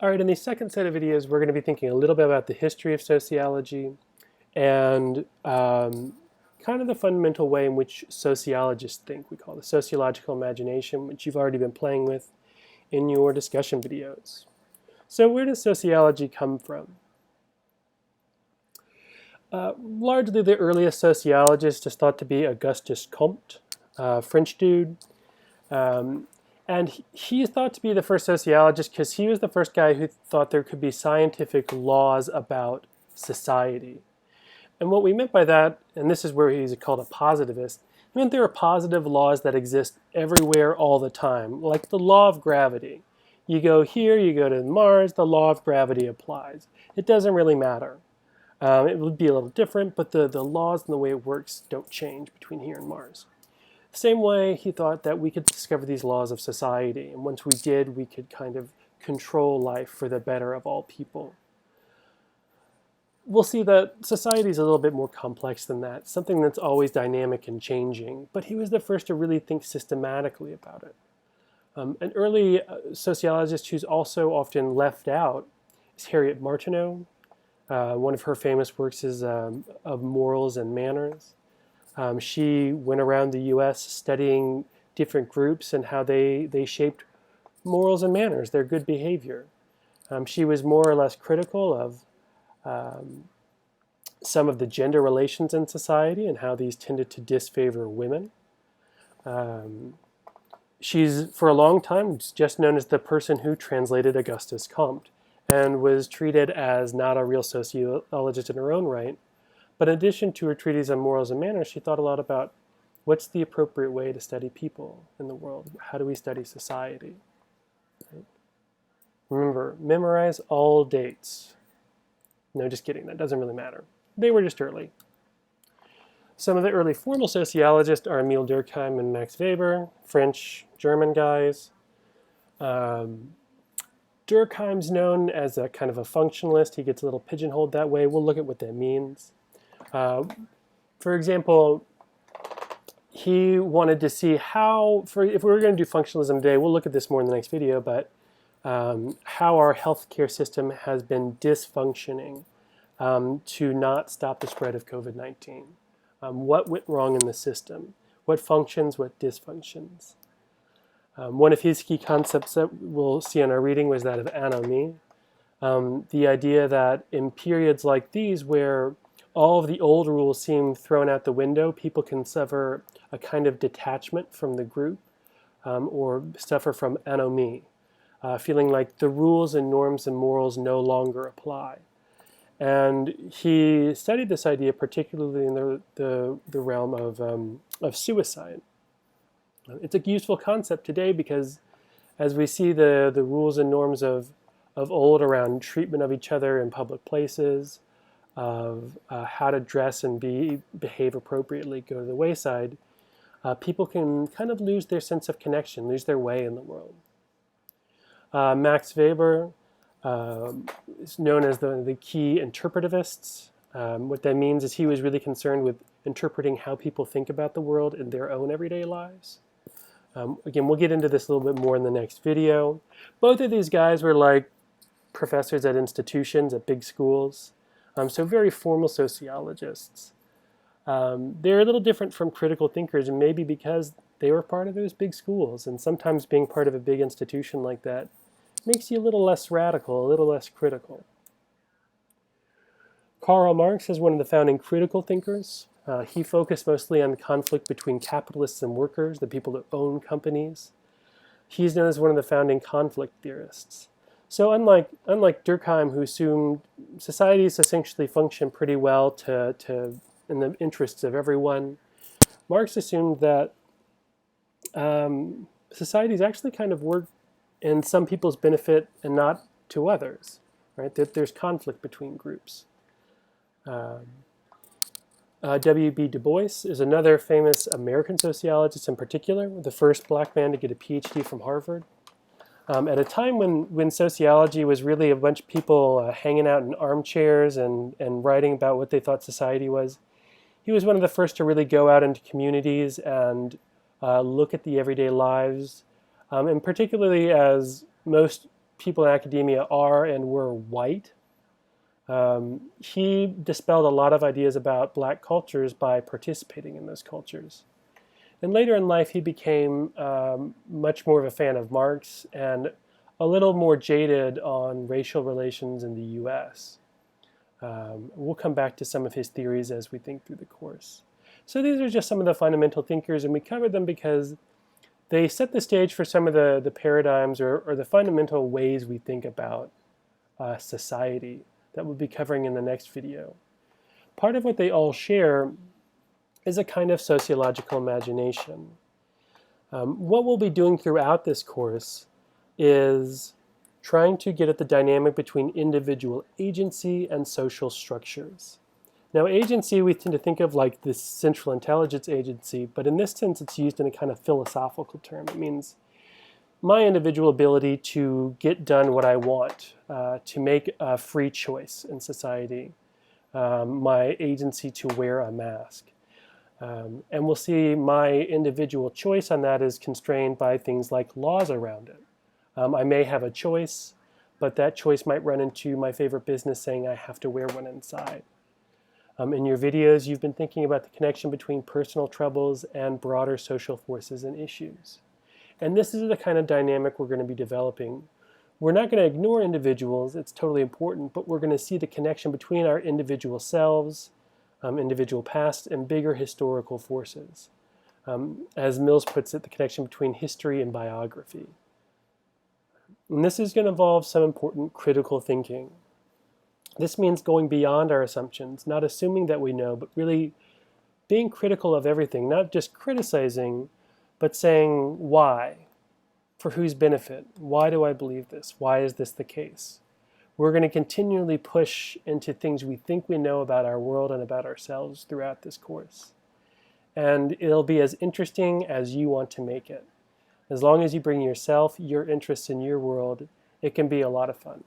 All right, in the second set of videos, we're going to be thinking a little bit about the history of sociology and kind of the fundamental way in which sociologists think. We call the sociological imagination, which you've already been playing with in your discussion videos. So where does sociology come from? Largely the earliest sociologist is thought to be Auguste Comte, a French dude. And he is thought to be the first sociologist because he was the first guy who thought there could be scientific laws about society. And what we meant by that, and this is where he's called a positivist, he meant there are positive laws that exist everywhere all the time, like the law of gravity. You go here, you go to Mars, the law of gravity applies. It doesn't really matter. It would be a little different, but the laws and the way it works don't change between here and Mars. Same way, he thought that we could discover these laws of society, and once we did, we could kind of control life for the better of all people. We'll see that society is a little bit more complex than that, something that's always dynamic and changing, but he was the first to really think systematically about it. An early sociologist who's also often left out is Harriet Martineau. One of her famous works is Of Morals and Manners. She went around the U.S. studying different groups and how they shaped morals and manners, their good behavior. She was more or less critical of some of the gender relations in society and how these tended to disfavor women. She's, for a long time, just known as the person who translated Auguste Comte and was treated as not a real sociologist in her own right. But in addition to her treatise on morals and manners, she thought a lot about what's the appropriate way to study people in the world. How do we study society? Right? Remember, memorize all dates. No, just kidding. That doesn't really matter. They were just early. Some of the early formal sociologists are Emile Durkheim and Max Weber, French, German guys. Durkheim's known as a kind of a functionalist. He gets a little pigeonholed that way. We'll look at what that means. For example, he wanted to see how, if we were going to do functionalism today, we'll look at this more in the next video, but how our healthcare system has been dysfunctioning to not stop the spread of COVID-19. What went wrong in the system? What functions, what dysfunctions? One of his key concepts that we'll see in our reading was that of anomie. The idea that in periods like these where all of the old rules seem thrown out the window, people can suffer a kind of detachment from the group or suffer from anomie, feeling like the rules and norms and morals no longer apply. And he studied this idea particularly in the realm of suicide. It's a useful concept today because as we see the rules and norms of old around treatment of each other in public places, of how to dress and behave appropriately go to the wayside, people can kind of lose their sense of connection, lose their way in the world. Max Weber is known as the key interpretivists. What that means is he was really concerned with interpreting how people think about the world in their own everyday lives. Again, we'll get into this a little bit more in the next video. Both of these guys were like professors at institutions, at big schools. So very formal sociologists. They're a little different from critical thinkers, and maybe because they were part of those big schools, and sometimes being part of a big institution like that makes you a little less radical, a little less critical. Karl Marx is one of the founding critical thinkers. He focused mostly on the conflict between capitalists and workers, the people that own companies. He's known as one of the founding conflict theorists. So unlike Durkheim, who assumed societies essentially function pretty well in the interests of everyone, Marx assumed that societies actually kind of work in some people's benefit and not to others, right? That there's conflict between groups. W.B. Du Bois is another famous American sociologist in particular, the first black man to get a PhD from Harvard. At a time when sociology was really a bunch of people hanging out in armchairs and writing about what they thought society was, he was one of the first to really go out into communities and look at the everyday lives, and particularly as most people in academia are and were white. He dispelled a lot of ideas about black cultures by participating in those cultures. And later in life, he became much more of a fan of Marx and a little more jaded on racial relations in the US. We'll come back to some of his theories as we think through the course. So these are just some of the fundamental thinkers, and we covered them because they set the stage for some of the paradigms or the fundamental ways we think about society that we'll be covering in the next video. Part of what they all share is a kind of sociological imagination. What we'll be doing throughout this course is trying to get at the dynamic between individual agency and social structures. Now, agency we tend to think of like this central intelligence agency, but in this sense it's used in a kind of philosophical term. It means my individual ability to get done what I want, to make a free choice in society, my agency to wear a mask. And we'll see my individual choice on that is constrained by things like laws around it. I may have a choice, but that choice might run into my favorite business saying I have to wear one inside. In your videos, you've been thinking about the connection between personal troubles and broader social forces and issues. And this is the kind of dynamic we're going to be developing. We're not going to ignore individuals, it's totally important, but we're going to see the connection between our individual selves, individual past, and bigger historical forces. As Mills puts it, the connection between history and biography. And this is going to involve some important critical thinking. This means going beyond our assumptions, not assuming that we know, but really being critical of everything, not just criticizing, but saying why, for whose benefit, why do I believe this, why is this the case? We're going to continually push into things we think we know about our world and about ourselves throughout this course. And it'll be as interesting as you want to make it. As long as you bring yourself, your interests in your world, it can be a lot of fun.